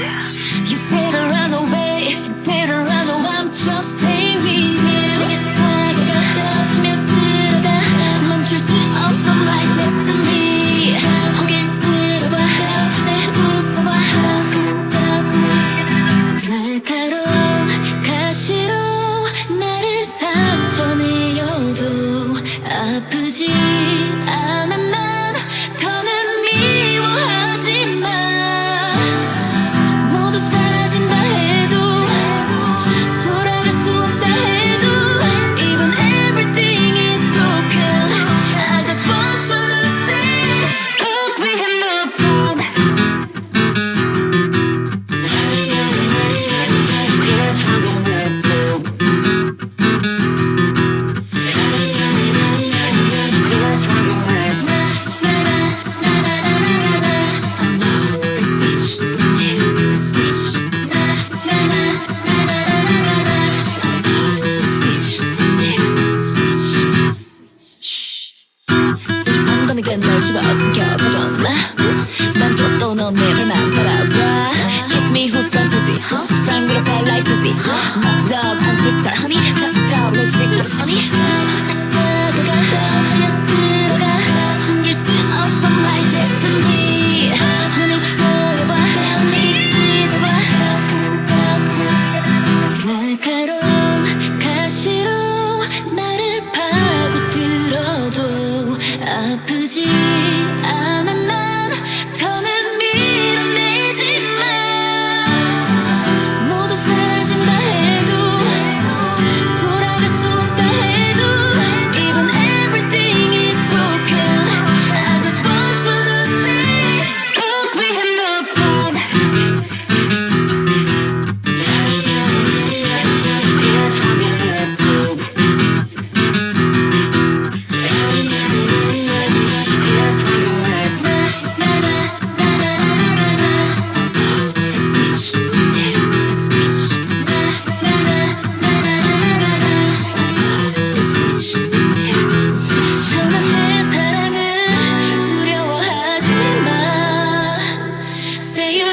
You better run away, you better run away. I'm just playing with you. 다가가 스며들어가 멈출 수 없어 my destiny. 홍길 들어봐 이제 웃어봐. 날카로운 가시로 나를 상처내어도 아프지 않아. 난 더는 미워하지 마. 모두 사라진다 해도 돌아갈 수 없다 해도 even everything is broken. I just want you to stay. Look, we can move on. 널 집어삼켜버렸나? 난 또 너 내 발만 바라봐. Kiss me who's gone pussy, huh? Frank it up like pussy, huh? Knock dog on crystal honey. Top top let's make this honey. 다가가 들어가 숨길 수 없어 my destiny. 눈을 보여봐 내게 찢어봐. 날카로운 가시로 나를 파고들어도 아프지 않아. 난 더는 밀어내지 마. 모두 사라진다 해도 돌아갈 수 없다 해도 even everything is broken. I just want you to stay. Look, we can move on. 전한 내 사랑을 두려워하지 마. Say you